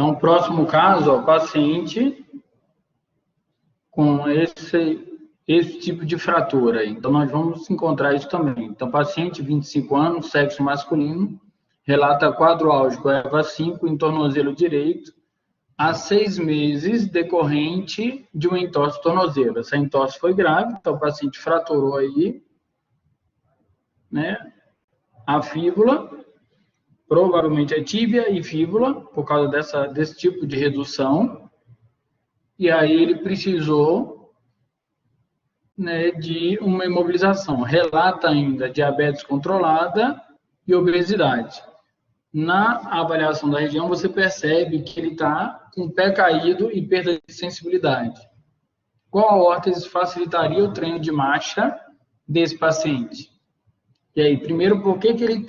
Então, o próximo caso, ó, paciente com esse tipo de fratura. Então, nós vamos encontrar isso também. Então, paciente, 25 anos, sexo masculino, relata quadro álgico EVA 5 em tornozelo direito, há 6 meses, decorrente de uma entorse tornozelo. Essa entorse foi grave, então o paciente fraturou aí, né, a fíbula, provavelmente a tíbia e fíbula, por causa desse tipo de redução, e aí ele precisou, né, de uma imobilização. Relata ainda diabetes controlada e obesidade. Na avaliação da região, você percebe que ele está com o pé caído e perda de sensibilidade. Qual a órtese facilitaria o treino de marcha desse paciente? E aí, primeiro, por que ele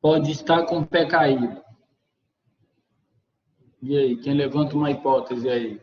pode estar com o pé caído? E aí, quem levanta uma hipótese aí?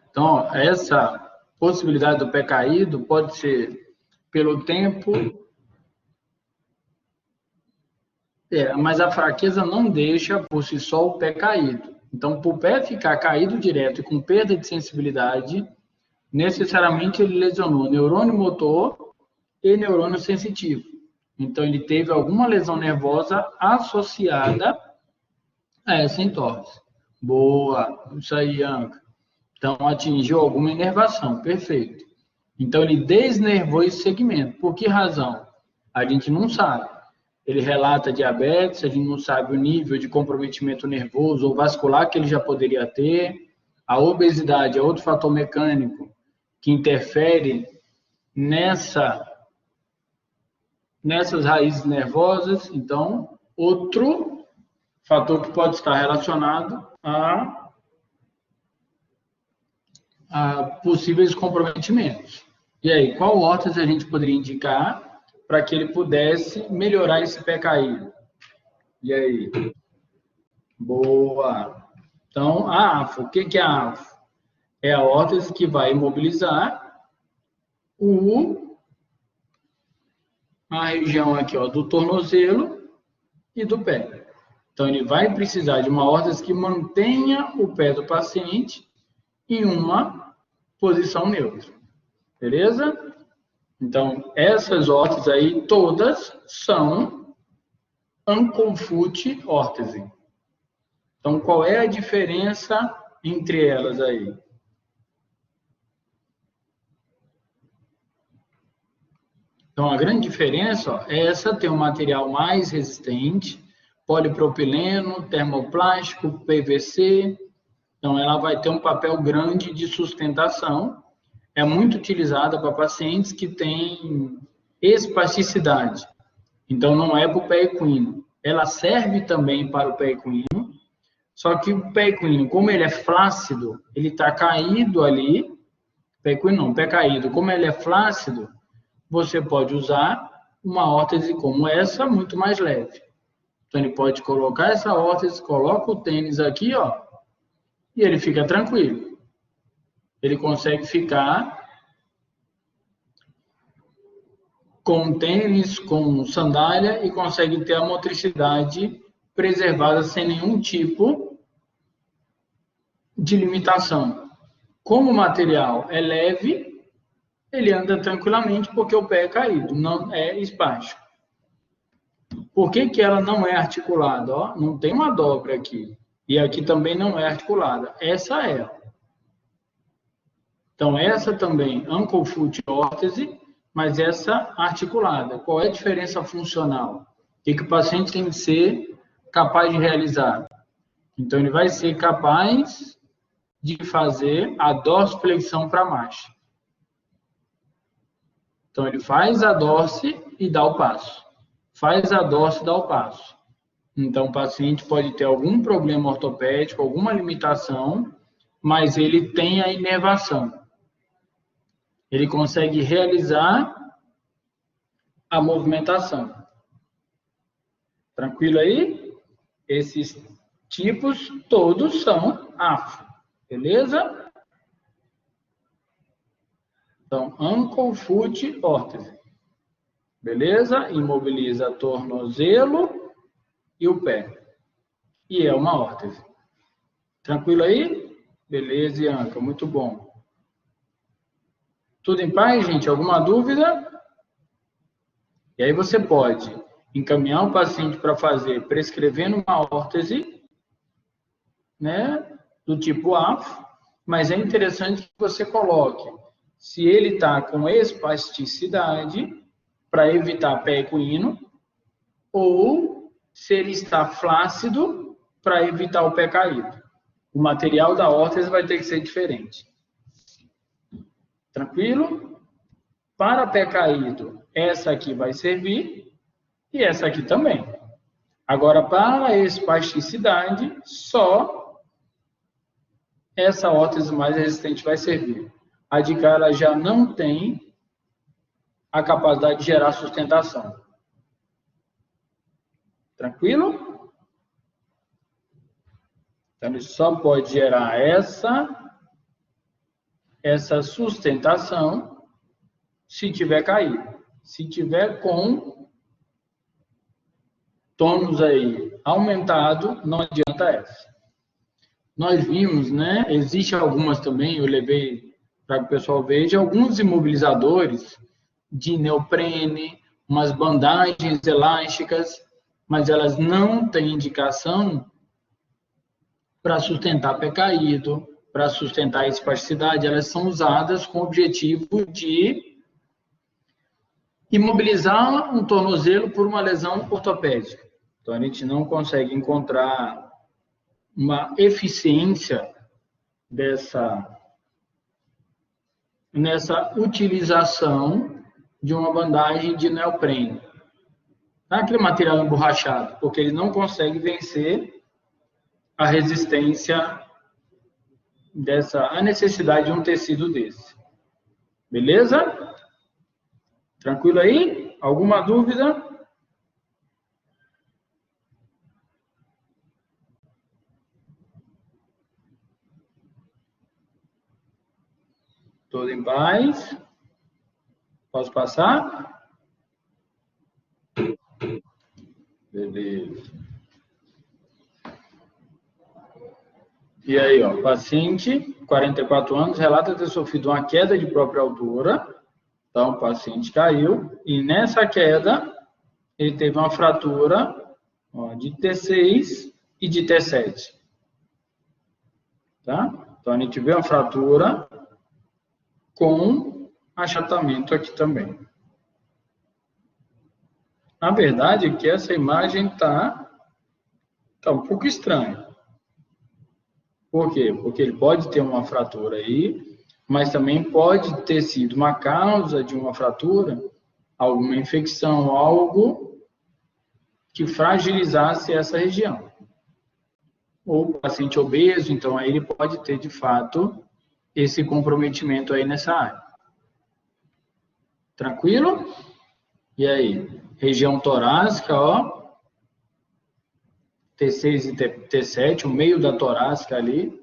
Então, essa possibilidade do pé caído pode ser pelo tempo, mas a fraqueza não deixa por si só o pé caído. Então, por o pé ficar caído direto e com perda de sensibilidade, necessariamente ele lesionou neurônio motor e neurônio sensitivo. Então, ele teve alguma lesão nervosa associada a essa entorse. Boa, isso aí, Anca. Então, atingiu alguma inervação, perfeito. Então, ele desnervou esse segmento. Por que razão? A gente não sabe. Ele relata diabetes, a gente não sabe o nível de comprometimento nervoso ou vascular que ele já poderia ter. A obesidade é outro fator mecânico que interfere nessas raízes nervosas. Então, outro fator que pode estar relacionado a possíveis comprometimentos. E aí, qual órtese a gente poderia indicar para que ele pudesse melhorar esse pé caído? E aí? Boa! Então, a AFO, o que é a AFO? É a órtese que vai imobilizar a região aqui, ó, do tornozelo e do pé. Então, ele vai precisar de uma órtese que mantenha o pé do paciente em uma posição neutra. Beleza? Então, essas órteses aí, todas são ankle foot órtese. Então, qual é a diferença entre elas aí? Então, a grande diferença, ó, é essa ter um material mais resistente, polipropileno, termoplástico, PVC. Então, ela vai ter um papel grande de sustentação. É muito utilizada para pacientes que têm espasticidade. Então, não é para o pé equino. Ela serve também para o pé equino, só que o pé equino, como ele é flácido, ele está caído ali, pé equino não, pé caído, como ele é flácido, você pode usar uma órtese como essa, muito mais leve. Então, ele pode colocar essa órtese, coloca o tênis aqui, ó, e ele fica tranquilo. Ele consegue ficar com tênis, com sandália e consegue ter a motricidade preservada sem nenhum tipo de limitação. Como o material é leve, ele anda tranquilamente porque o pé é caído, não é espástico. Por que ela não é articulada? Ó, não tem uma dobra aqui. E aqui também não é articulada. Essa é. Então, essa também, ankle foot órtese, mas essa articulada. Qual é a diferença funcional? O que o paciente tem que ser capaz de realizar? Então, ele vai ser capaz de fazer a dorsiflexão para marcha. Então, ele faz a dorse e dá o passo. Faz a dorse e dá o passo. Então, o paciente pode ter algum problema ortopédico, alguma limitação, mas ele tem a inervação. Ele consegue realizar a movimentação. Tranquilo aí? Esses tipos todos são AFO, beleza? Então, ankle, foot, órtese. Beleza? Imobiliza tornozelo e o pé. E é uma órtese. Tranquilo aí? Beleza, Ianca, muito bom. Tudo em paz, gente? Alguma dúvida? E aí você pode encaminhar o paciente para fazer prescrevendo uma órtese, né, do tipo AFO, mas é interessante que você coloque se ele está com espasticidade para evitar pé equino ou se ele está flácido para evitar o pé caído. O material da órtese vai ter que ser diferente. Tranquilo? Para pé caído, essa aqui vai servir e essa aqui também. Agora, para espasticidade, só essa órtese mais resistente vai servir. A de cá ela já não tem a capacidade de gerar sustentação. Tranquilo? Então, ele só pode gerar essa sustentação se tiver caído. Se tiver com tônus aí aumentado, não adianta essa. Nós vimos, né? Existem algumas também, eu levei para que o pessoal veja, alguns imobilizadores de neoprene, umas bandagens elásticas, mas elas não têm indicação para sustentar pé caído, para sustentar a espasticidade, elas são usadas com o objetivo de imobilizar um tornozelo por uma lesão ortopédica. Então, a gente não consegue encontrar uma eficiência nessa utilização de uma bandagem de neoprene. Não é aquele material emborrachado, porque ele não consegue vencer a resistência a necessidade de um tecido desse. Beleza? Tranquilo aí? Alguma dúvida? Tudo em paz? Posso passar? Beleza. E aí, ó, paciente, 44 anos, relata ter sofrido uma queda de própria altura. Então, o paciente caiu e nessa queda ele teve uma fratura, ó, de T6 e de T7. Tá? Então, a gente vê uma fratura com achatamento aqui também. Na verdade, aqui essa imagem tá um pouco estranha. Por quê? Porque ele pode ter uma fratura aí, mas também pode ter sido uma causa de uma fratura, alguma infecção, algo que fragilizasse essa região. Ou paciente obeso, então aí ele pode ter, de fato, esse comprometimento aí nessa área. Tranquilo? E aí? Região torácica, ó. T6 e T7, o meio da torácica ali.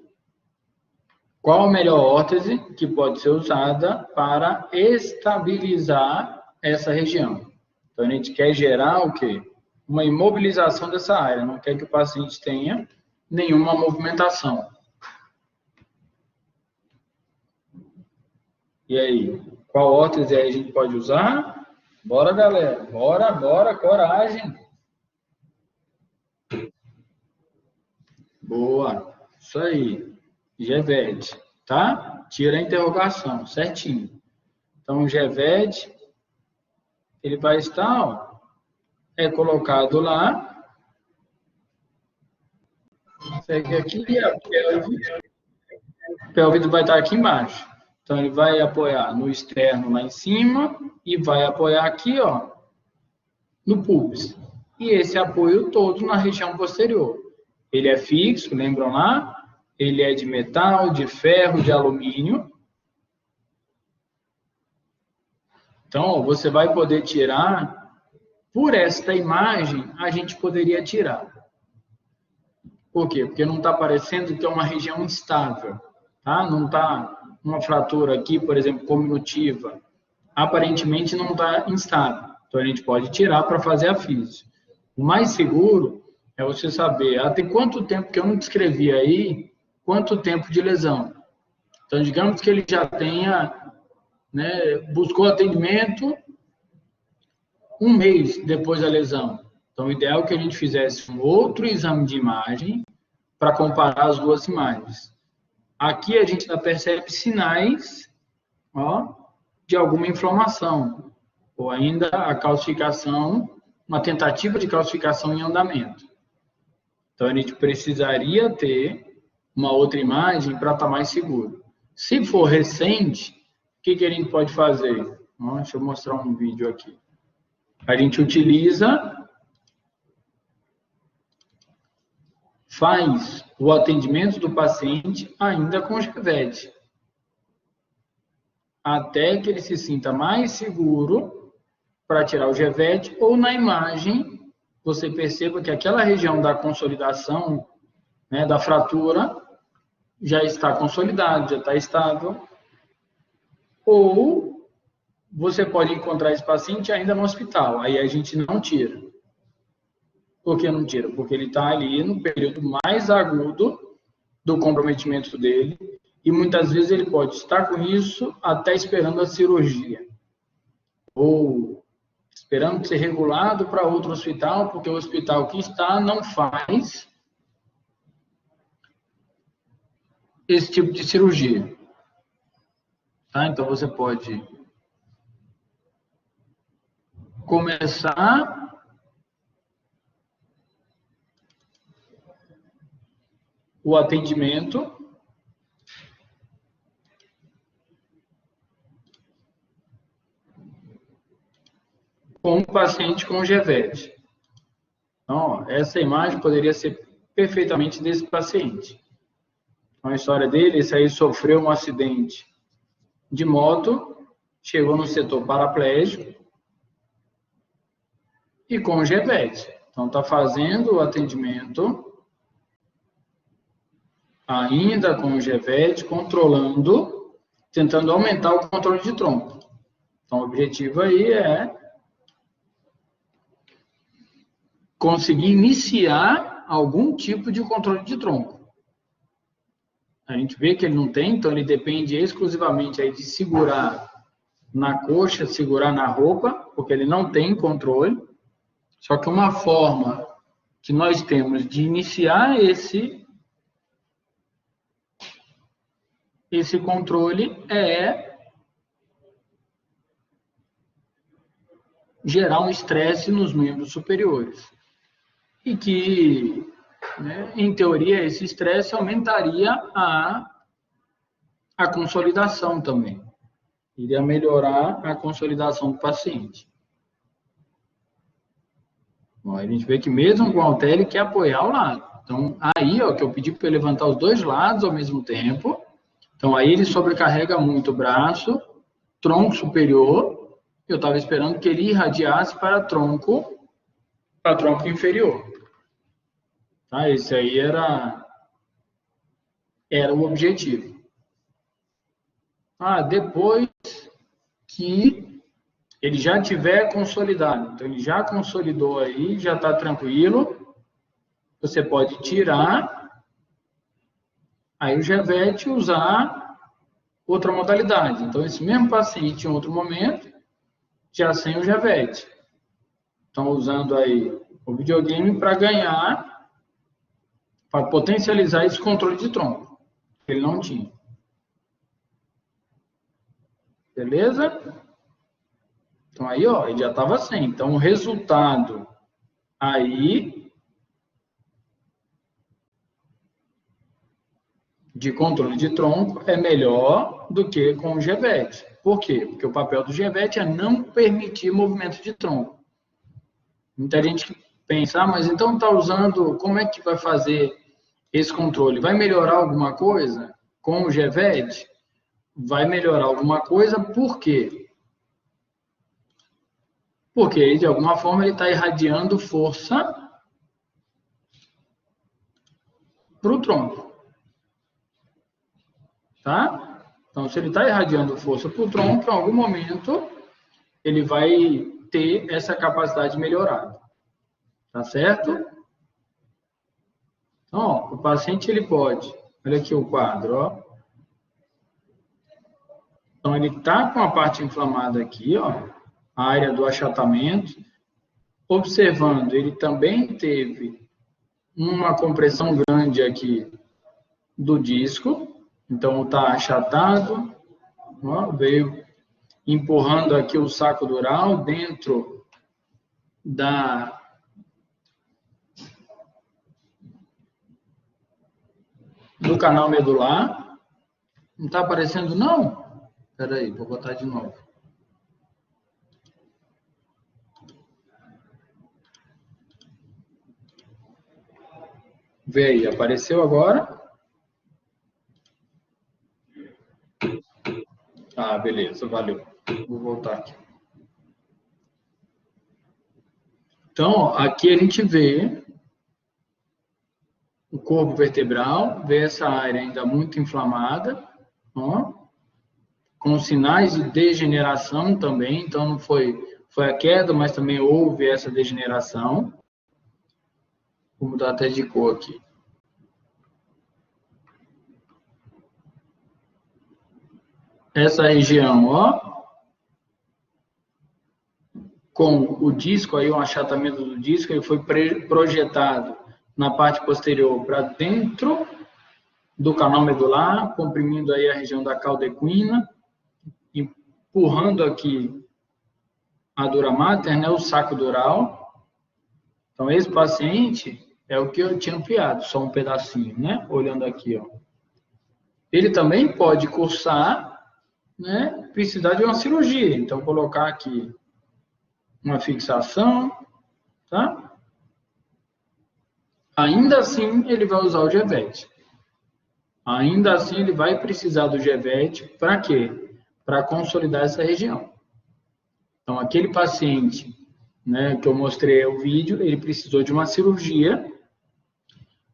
Qual a melhor órtese que pode ser usada para estabilizar essa região? Então, a gente quer gerar o quê? Uma imobilização dessa área, não quer que o paciente tenha nenhuma movimentação. E aí, qual órtese aí a gente pode usar? Bora, galera. Bora, coragem. Boa. Isso aí. GEVED, tá? Tira a interrogação, certinho. Então, o GEVED, ele vai estar, ó, colocado lá. Segue aqui e a pelvis vai estar aqui embaixo. Então, ele vai apoiar no externo lá em cima e vai apoiar aqui, ó, no pubis. E esse apoio todo na região posterior. Ele é fixo, lembram lá? Ele é de metal, de ferro, de alumínio. Então, você vai poder tirar, por esta imagem, a gente poderia tirar. Por quê? Porque não está aparecendo que é uma região instável, tá? Não está uma fratura aqui, por exemplo, cominutiva. Aparentemente não está instável. Então, a gente pode tirar para fazer a físio. O mais seguro é você saber até quanto tempo, que eu não descrevi aí, quanto tempo de lesão. Então, digamos que ele já tenha, né, buscou atendimento 1 mês depois da lesão. Então, o ideal é que a gente fizesse um outro exame de imagem para comparar as duas imagens. Aqui a gente já percebe sinais, ó, de alguma inflamação, ou ainda a calcificação, uma tentativa de calcificação em andamento. Então, a gente precisaria ter uma outra imagem para estar mais seguro. Se for recente, o que a gente pode fazer? Deixa eu mostrar um vídeo aqui. A gente faz o atendimento do paciente ainda com Geved, até que ele se sinta mais seguro para tirar o Geved, ou na imagem você perceba que aquela região da consolidação, né, da fratura, já está consolidada, já está estável. Ou você pode encontrar esse paciente ainda no hospital, aí a gente não tira. Por que não tira? Porque ele está ali no período mais agudo do comprometimento dele, e muitas vezes ele pode estar com isso até esperando a cirurgia. Ou esperando ser regulado para outro hospital, porque o hospital que está não faz esse tipo de cirurgia. Tá? Então, você pode começar o atendimento com o paciente com Geved. Então, essa imagem poderia ser perfeitamente desse paciente. Então, a história dele, esse aí sofreu um acidente de moto, chegou no setor paraplégico e com Geved. Então, está fazendo o atendimento ainda com o Geved, controlando, tentando aumentar o controle de tronco. Então, o objetivo aí é conseguir iniciar algum tipo de controle de tronco. A gente vê que ele não tem, então ele depende exclusivamente aí de segurar na coxa, segurar na roupa, porque ele não tem controle. Só que uma forma que nós temos de iniciar esse controle é gerar um estresse nos membros superiores. E que, né, em teoria, esse estresse aumentaria a consolidação também. Iria melhorar a consolidação do paciente. Bom, a gente vê que mesmo com o halter, ele quer apoiar o lado. Então, aí, ó, que eu pedi para ele levantar os dois lados ao mesmo tempo. Então, aí ele sobrecarrega muito o braço, tronco superior. Eu estava esperando que ele irradiasse para tronco inferior. Tá? Esse aí era o objetivo. Depois que ele já tiver consolidado, então ele já consolidou aí, já está tranquilo, você pode tirar, aí o Geved usar outra modalidade. Então, esse mesmo paciente, em outro momento, já sem o Geved. Então, usando aí o videogame para ganhar, para potencializar esse controle de tronco, que ele não tinha. Beleza? Então, aí, ó, ele já estava sem. Então, o resultado aí de controle de tronco é melhor do que com o Geved. Por quê? Porque o papel do Geved é não permitir movimento de tronco. Muita gente pensa, mas então está usando, como é que vai fazer esse controle? Vai melhorar alguma coisa com o Geved? Vai melhorar alguma coisa, por quê? Porque, de alguma forma, ele está irradiando força para o tronco. Tá? Então, se ele está irradiando força para o tronco, em algum momento, ele vai ter essa capacidade melhorada. Tá certo? Então, ó, o paciente, ele pode... Olha aqui o quadro, ó. Então, ele está com a parte inflamada aqui, ó, a área do achatamento. Observando, ele também teve uma compressão grande aqui do disco. Então, está achatado, ó, veio empurrando aqui o saco dural dentro do canal medular. Não está aparecendo, não? Espera aí, vou botar de novo. Vê aí, apareceu agora? Ah, beleza, valeu. Vou voltar aqui. Então, aqui a gente vê o corpo vertebral, vê essa área ainda muito inflamada, ó, com sinais de degeneração também. Então, não foi a queda, mas também houve essa degeneração. Vou mudar até de cor aqui. Essa região, ó, com o disco aí, um achatamento do disco, ele foi projetado na parte posterior para dentro do canal medular, comprimindo aí a região da cauda equina, empurrando aqui a dura mater, né, o saco dural. Então, esse paciente é o que eu tinha ampliado, só um pedacinho, né, olhando aqui, ó. Ele também pode cursar, né, precisar de uma cirurgia. Então, colocar aqui uma fixação, tá? Ainda assim, ele vai usar o Gevete. Ainda assim, ele vai precisar do Gevete para quê? Para consolidar essa região. Então, aquele paciente, né, que eu mostrei o vídeo, ele precisou de uma cirurgia,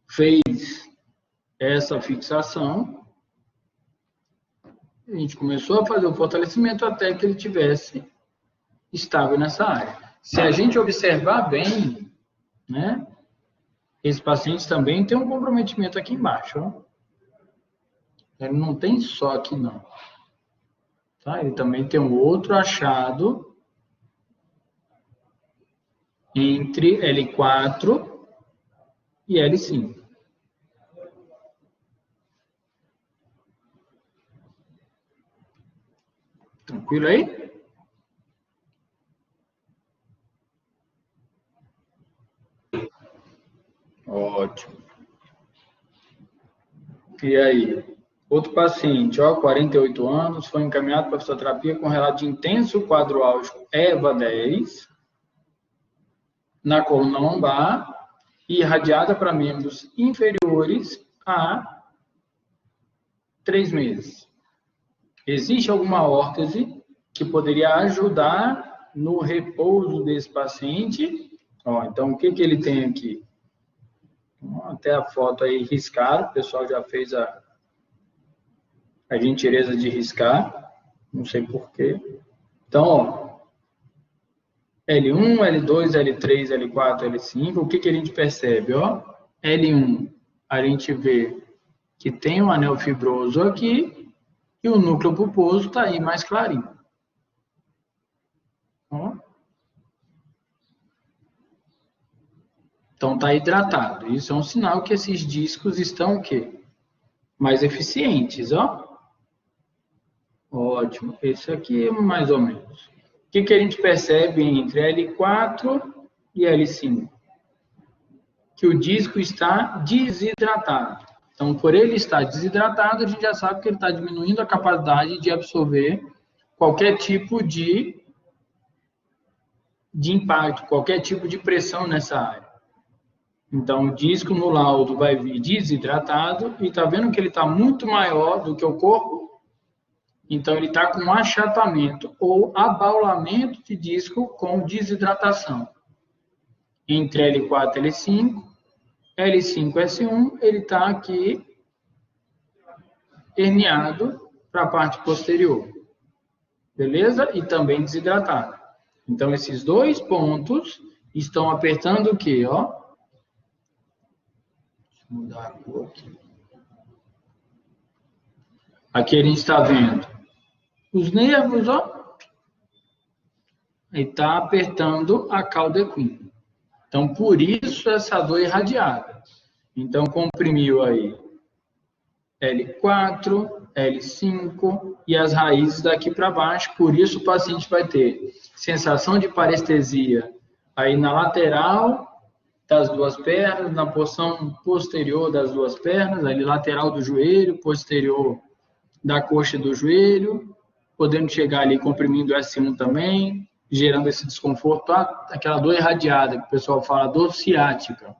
fez essa fixação, a gente começou a fazer o fortalecimento até que ele tivesse estável nessa área. Se a gente observar bem, né, esse paciente também tem um comprometimento aqui embaixo, ó. Ele não tem só aqui, não. Tá? Ele também tem um outro achado entre L4 e L5. Tranquilo aí? Ótimo. E aí? Outro paciente, ó, 48 anos, foi encaminhado para fisioterapia com relato de intenso quadro álgico EVA 10 na coluna lombar e irradiada para membros inferiores há 3 meses. Existe alguma órtese que poderia ajudar no repouso desse paciente? Ó, então, o que ele tem aqui? Até a foto aí riscada, o pessoal já fez a gentileza de riscar, não sei porquê. Então, ó, L1, L2, L3, L4, L5, o que a gente percebe? Ó? L1, a gente vê que tem um anel fibroso aqui e o núcleo pulposo está aí mais clarinho. Ó. Então, está hidratado. Isso é um sinal que esses discos estão o quê? Mais eficientes, ó. Ótimo. Esse aqui é mais ou menos. O que a gente percebe entre L4 e L5? Que o disco está desidratado. Então, por ele estar desidratado, a gente já sabe que ele está diminuindo a capacidade de absorver qualquer tipo de impacto, qualquer tipo de pressão nessa área. Então, o disco no laudo vai vir desidratado e está vendo que ele está muito maior do que o corpo? Então, ele está com achatamento ou abaulamento de disco com desidratação. Entre L4 e L5, L5 e S1, ele está aqui herniado para a parte posterior. Beleza? E também desidratado. Então, esses dois pontos estão apertando o quê? Ó? Deixa eu mudar a cor aqui. Aqui a gente está vendo os nervos, ó. E está apertando a cauda equina. Então, por isso essa dor irradiada. Então, comprimiu aí L4, L5 e as raízes daqui para baixo. Por isso o paciente vai ter sensação de parestesia aí na lateral das duas pernas, na porção posterior das duas pernas, ali lateral do joelho, posterior da coxa do joelho, podendo chegar ali comprimindo o S1 também, gerando esse desconforto, aquela dor irradiada, que o pessoal fala dor ciática,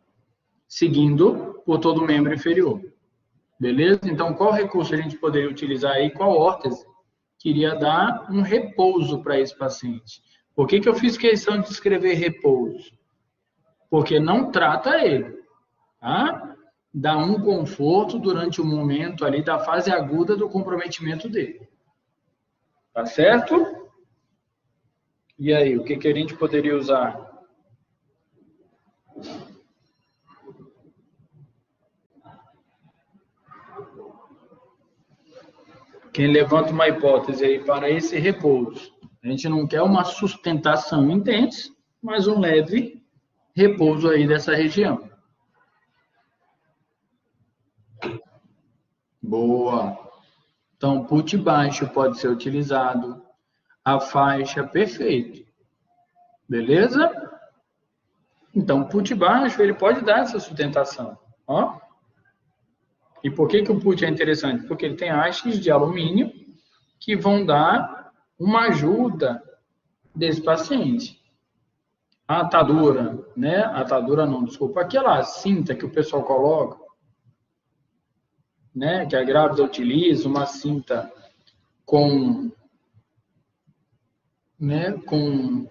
seguindo por todo o membro inferior. Beleza? Então, qual recurso a gente poderia utilizar aí? Qual órtese? Queria dar um repouso para esse paciente. Por que eu fiz questão de escrever repouso? Porque não trata ele, tá? Dá um conforto durante o momento ali da fase aguda do comprometimento dele. Tá certo? E aí, o que a gente poderia usar? Quem levanta uma hipótese aí para esse repouso? A gente não quer uma sustentação intensa, mas um leve repouso aí dessa região. Boa. Então, put baixo pode ser utilizado. A faixa, perfeito. Beleza? Então, put baixo, ele pode dar essa sustentação. Ó. E por que o put é interessante? Porque ele tem hastes de alumínio que vão dar uma ajuda desse paciente. A atadura, né? Atadura não, desculpa. Aquela cinta que o pessoal coloca, né? Que a grávida utiliza, uma cinta com, né? Com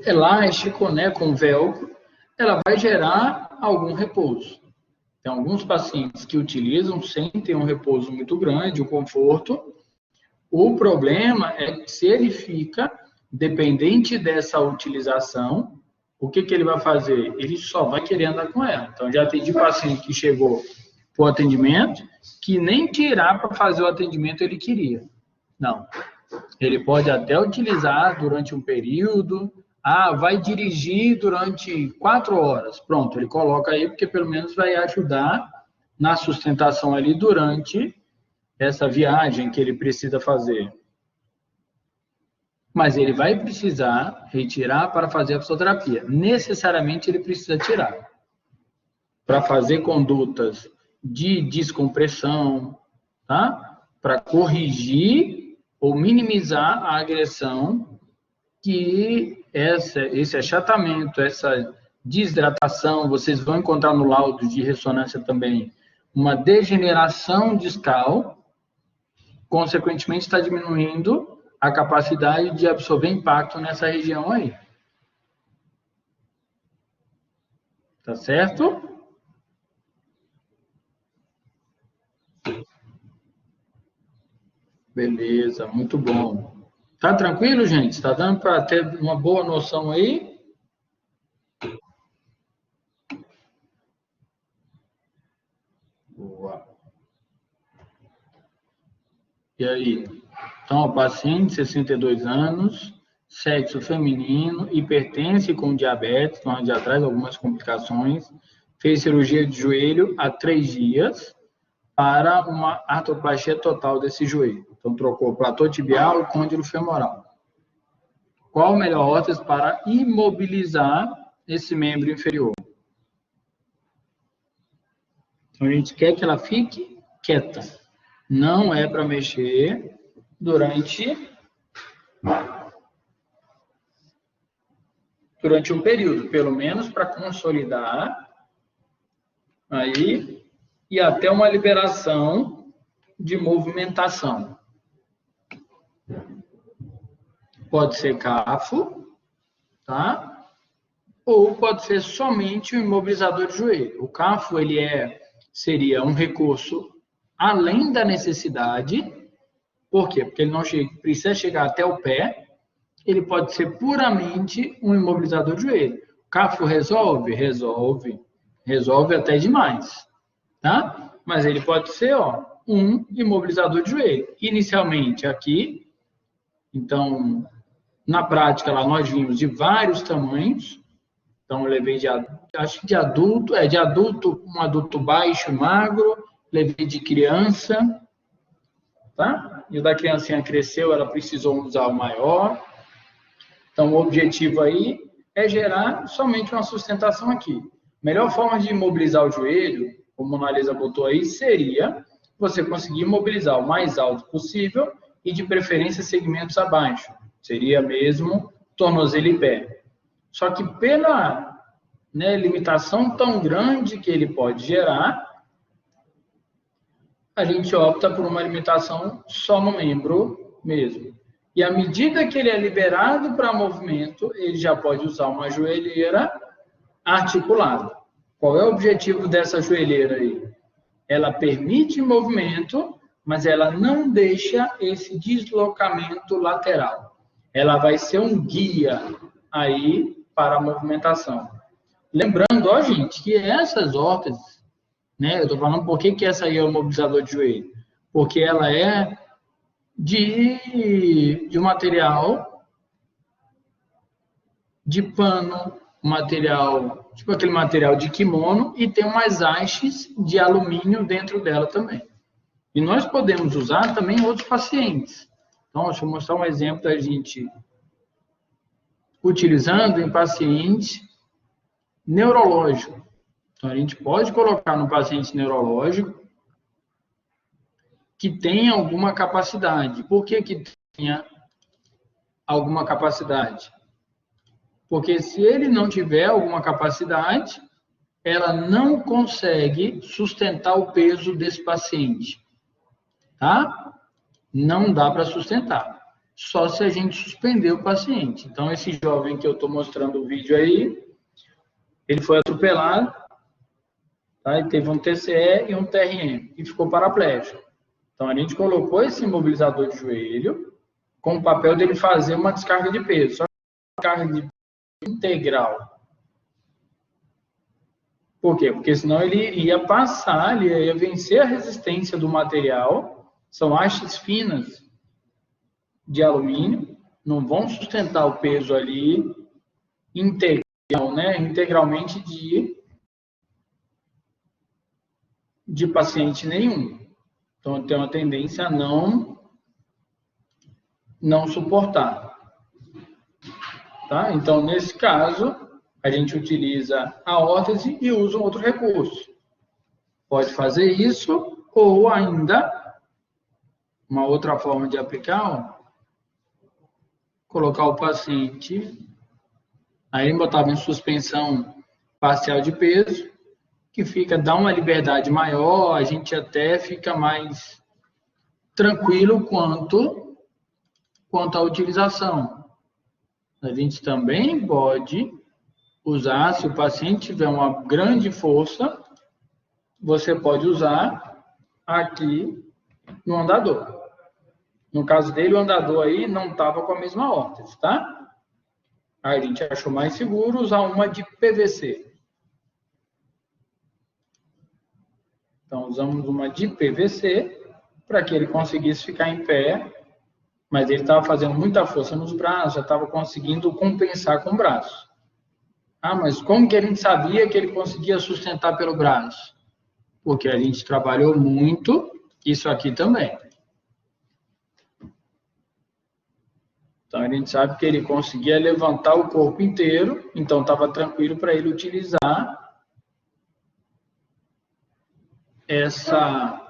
elástico, né? Com velcro, ela vai gerar algum repouso. Tem alguns pacientes que utilizam sentem um repouso muito grande, um conforto. O problema é que se ele fica dependente dessa utilização, o que ele vai fazer? Ele só vai querer andar com ela. Então, já atendi paciente que chegou para o atendimento, que nem tirar para fazer o atendimento ele queria. Não. Ele pode até utilizar durante um período. Vai dirigir durante 4 horas. Pronto, ele coloca aí, porque pelo menos vai ajudar na sustentação ali durante essa viagem que ele precisa fazer. Mas ele vai precisar retirar para fazer a fisioterapia. Necessariamente ele precisa tirar. Para fazer condutas de descompressão, tá? Para corrigir ou minimizar a agressão que esse achatamento, essa desidratação, vocês vão encontrar no laudo de ressonância também uma degeneração discal, consequentemente está diminuindo a capacidade de absorver impacto nessa região aí. Tá certo? Beleza, muito bom. Tá tranquilo, gente? Está dando para ter uma boa noção aí? Boa. E aí? Então, paciente, 62 anos, sexo feminino, hipertense com diabetes, então já traz algumas complicações, fez cirurgia de joelho há 3 dias para uma artroplastia total desse joelho. Então, trocou platô tibial e côndilo femoral. Qual o melhor órtese para imobilizar esse membro inferior? Então, a gente quer que ela fique quieta. Não é para mexer durante um período, pelo menos para consolidar aí e até uma liberação de movimentação. Pode ser CAFO, tá? Ou pode ser somente o imobilizador de joelho. O CAFO seria um recurso além da necessidade. Por quê? Porque ele não precisa chegar até o pé. Ele pode ser puramente um imobilizador de joelho. O CAFO resolve? Resolve. Resolve até demais, tá? Mas ele pode ser, um imobilizador de joelho. Inicialmente aqui, então, na prática lá nós vimos de vários tamanhos. Então, eu levei acho que de adulto, um adulto baixo, magro, levei de criança, tá? E o da criancinha cresceu, ela precisou usar o maior. Então, o objetivo aí é gerar somente uma sustentação aqui. A melhor forma de imobilizar o joelho, como a Mona Lisa botou aí, seria você conseguir imobilizar o mais alto possível e, de preferência, segmentos abaixo. Seria mesmo tornozelo e pé. Só que pela limitação tão grande que ele pode gerar, a gente opta por uma limitação só no membro mesmo. E à medida que ele é liberado para movimento, ele já pode usar uma joelheira articulada. Qual é o objetivo dessa joelheira aí? Ela permite movimento, mas ela não deixa esse deslocamento lateral. Ela vai ser um guia aí para a movimentação. Lembrando, gente, que essas órteses, eu estou falando por que essa aí é o imobilizador de joelho. Porque ela é de material de pano, material, tipo aquele material de kimono, e tem umas hastes de alumínio dentro dela também. E nós podemos usar também em outros pacientes. Então, deixa eu mostrar um exemplo da gente utilizando em paciente neurológico. Então, a gente pode colocar no paciente neurológico que tenha alguma capacidade. Por que tenha alguma capacidade? Porque se ele não tiver alguma capacidade, ela não consegue sustentar o peso desse paciente. Tá? Não dá para sustentar. Só se a gente suspender o paciente. Então, esse jovem que eu estou mostrando o vídeo aí, ele foi atropelado, tá? Ele teve um TCE e um TRM, e ficou paraplégico. Então, a gente colocou esse imobilizador de joelho com o papel dele fazer uma descarga de peso. Só que uma descarga de peso integral. Por quê? Porque senão ele ia passar, ele ia vencer a resistência do material. São hastes finas de alumínio, não vão sustentar o peso ali integralmente de paciente nenhum. Então, tem uma tendência a não suportar. Tá? Então, nesse caso, a gente utiliza a órtese e usa um outro recurso. Pode fazer isso, ou ainda, uma outra forma de aplicar, colocar o paciente, aí botava em suspensão parcial de peso, que dá uma liberdade maior, a gente até fica mais tranquilo quanto à utilização. A gente também pode usar, se o paciente tiver uma grande força, você pode usar aqui no andador. No caso dele, o andador aí não estava com a mesma órtese, tá? Aí a gente achou mais seguro usar uma de PVC. Então, usamos uma de PVC para que ele conseguisse ficar em pé, mas ele estava fazendo muita força nos braços, já estava conseguindo compensar com o braço. Ah, mas como que a gente sabia que ele conseguia sustentar pelo braço? Porque a gente trabalhou muito isso aqui também. Então, a gente sabe que ele conseguia levantar o corpo inteiro, então estava tranquilo para ele utilizar essa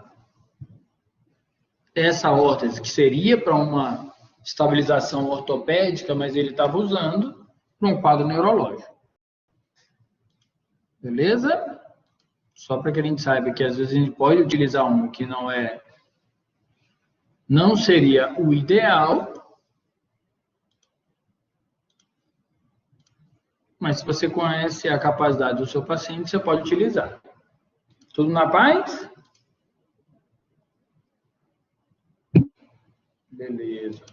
órtese, que seria para uma estabilização ortopédica, mas ele estava usando para um quadro neurológico. Beleza? Só para que a gente saiba que às vezes a gente pode utilizar um que não é Não seria o ideal, mas se você conhece a capacidade do seu paciente, você pode utilizar. Tudo na paz? Beleza.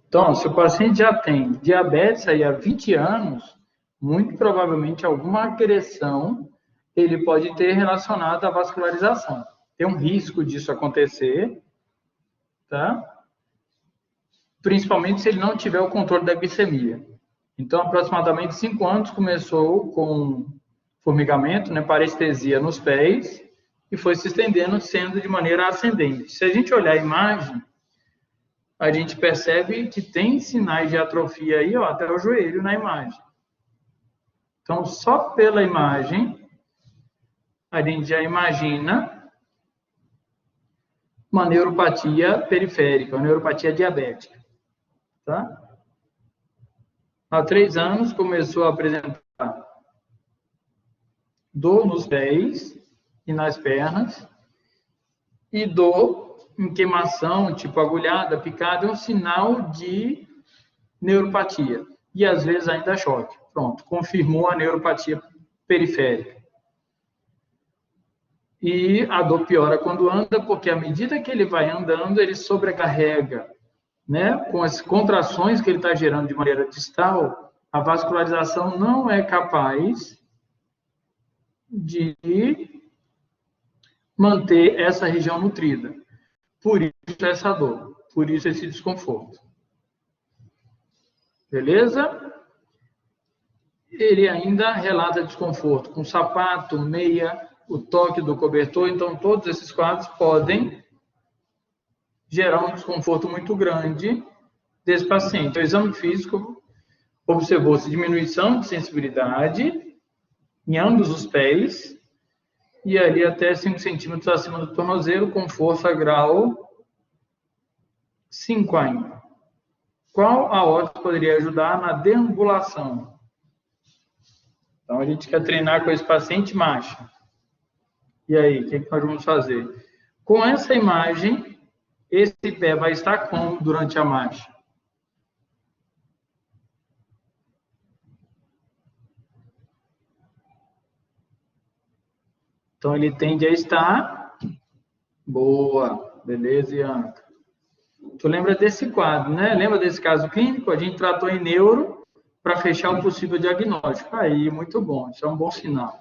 Então, ó, se o paciente já tem diabetes aí há 20 anos, muito provavelmente alguma agressão ele pode ter relacionada à vascularização. Tem um risco disso acontecer, tá? Principalmente se ele não tiver o controle da glicemia. Então, aproximadamente 5 anos começou com formigamento, né, parestesia nos pés, e foi se estendendo, sendo de maneira ascendente. Se a gente olhar a imagem, a gente percebe que tem sinais de atrofia aí, ó, até o joelho na imagem. Então, só pela imagem, a gente já imagina uma neuropatia periférica, uma neuropatia diabética. Tá? Há 3 anos começou a apresentar dor nos pés e nas pernas, e dor em queimação, tipo agulhada, picada, é um sinal de neuropatia. E às vezes ainda choque. Pronto, confirmou a neuropatia periférica. E a dor piora quando anda, porque à medida que ele vai andando, ele sobrecarrega, né? Com as contrações que ele está gerando de maneira distal, a vascularização não é capaz de manter essa região nutrida. Por isso essa dor, por isso esse desconforto. Beleza? Ele ainda relata desconforto com sapato, meia, o toque do cobertor. Então, todos esses quadros podem gerar um desconforto muito grande desse paciente. O exame físico observou-se diminuição de sensibilidade em ambos os pés e ali até 5 centímetros acima do tornozelo, com força grau 5 ainda. Qual a órtese poderia ajudar na deambulação? Então, a gente quer treinar com esse paciente marcha. E aí, o que nós vamos fazer? Com essa imagem, esse pé vai estar como durante a marcha? Então, ele tende a estar... Boa, beleza, Ianca? Tu lembra desse quadro, né? Lembra desse caso clínico? A gente tratou em neuro para fechar o possível diagnóstico. Aí, muito bom, isso é um bom sinal.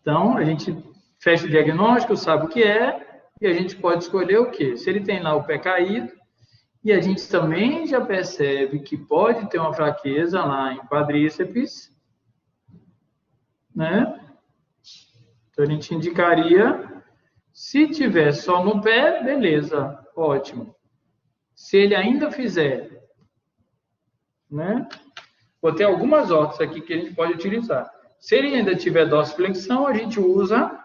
Então, a gente fecha o diagnóstico, sabe o que é, e a gente pode escolher o quê? Se ele tem lá o pé caído, e a gente também já percebe que pode ter uma fraqueza lá em quadríceps, né? Então, a gente indicaria, se tiver só no pé, beleza, ótimo. Se ele ainda fizer, né? Vou ter algumas órteses aqui que a gente pode utilizar. Se ele ainda tiver dorsiflexão, a gente usa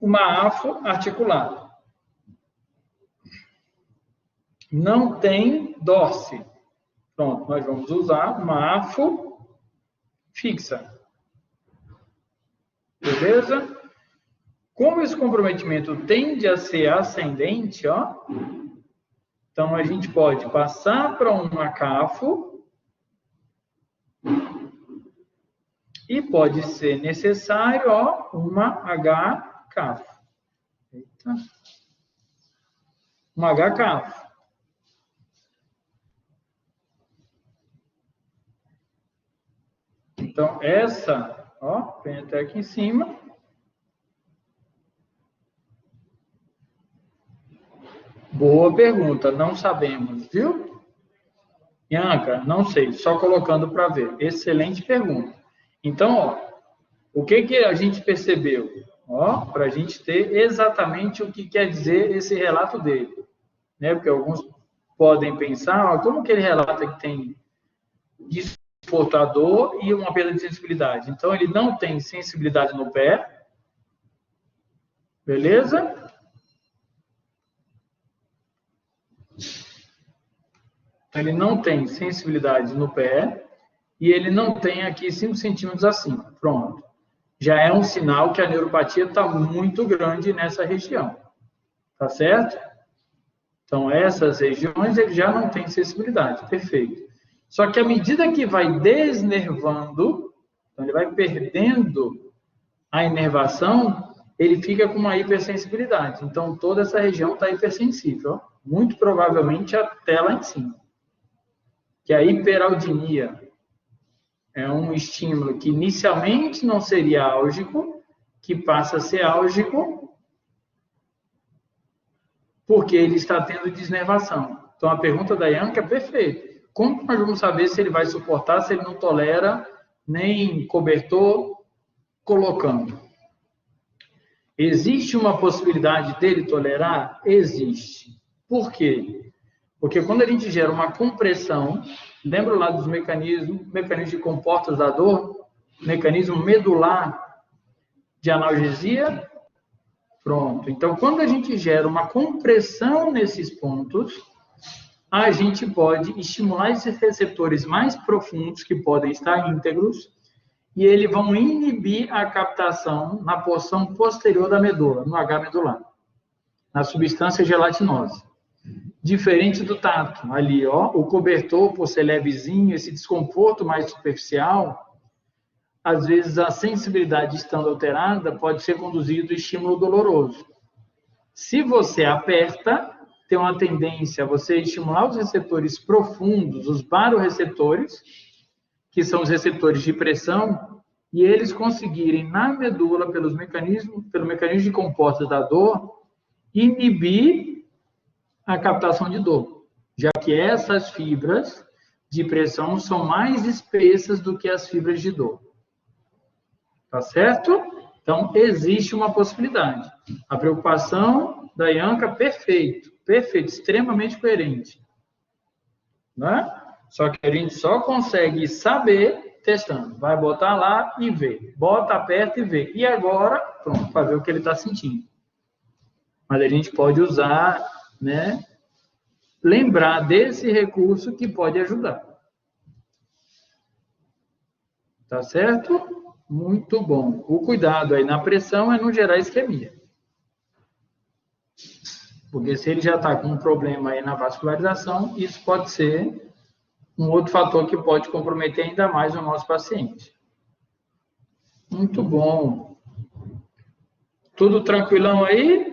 uma AFO articulada. Não tem dorse. Pronto, nós vamos usar uma AFO fixa. Beleza? Como esse comprometimento tende a ser ascendente, ó, então a gente pode passar para uma CAFO e pode ser necessário, ó, uma HCAFO. Eita. Uma HCAFO. Então, essa, ó, vem até aqui em cima. Boa pergunta, não sabemos, viu? Bianca, não sei, só colocando para ver. Excelente pergunta. Então, ó, o que a gente percebeu? Ó, para a gente ter exatamente o que quer dizer esse relato dele. Né? Porque alguns podem pensar, ó, como que ele relata que tem desconfortador e uma perda de sensibilidade? Então, ele não tem sensibilidade no pé. Beleza? Ele não tem sensibilidade no pé e ele não tem aqui 5 centímetros acima. Pronto. Já é um sinal que a neuropatia está muito grande nessa região. Tá certo? Então, essas regiões ele já não tem sensibilidade. Perfeito. Só que à medida que vai desnervando, então ele vai perdendo a inervação, ele fica com uma hipersensibilidade. Então, toda essa região está hipersensível. Ó. Muito provavelmente até lá em cima. Que a hiperaldinia é um estímulo que inicialmente não seria álgico, que passa a ser álgico, porque ele está tendo desnervação. Então, a pergunta da Ianca é perfeita. Como nós vamos saber se ele vai suportar, se ele não tolera nem cobertor colocando? Existe uma possibilidade dele tolerar? Existe. Por quê? Porque quando a gente gera uma compressão, lembra lá dos mecanismos de comportas da dor? Mecanismo medular de analgesia? Pronto. Então, quando a gente gera uma compressão nesses pontos, a gente pode estimular esses receptores mais profundos, que podem estar íntegros, e eles vão inibir a captação na porção posterior da medula, no H medular, na substância gelatinosa. Diferente do tato, ali, ó, o cobertor, por ser levezinho, esse desconforto mais superficial, às vezes a sensibilidade estando alterada pode ser conduzido ao estímulo doloroso. Se você aperta, tem uma tendência a você estimular os receptores profundos, os baroreceptores, que são os receptores de pressão, e eles conseguirem, na medula, pelo mecanismo de comportas da dor, inibir a captação de dor, já que essas fibras de pressão são mais espessas do que as fibras de dor. Tá certo? Então, existe uma possibilidade. A preocupação da Ianca, perfeito, extremamente coerente. Né? Só que a gente só consegue saber testando. Vai botar lá e vê. Bota, aperta e vê. E agora, pronto, para ver o que ele está sentindo. Mas a gente pode usar, né? Lembrar desse recurso que pode ajudar. Tá certo? Muito bom. O cuidado aí na pressão é não gerar isquemia. Porque se ele já está com um problema aí na vascularização, isso pode ser um outro fator que pode comprometer ainda mais o nosso paciente. Muito bom. Tudo tranquilão aí?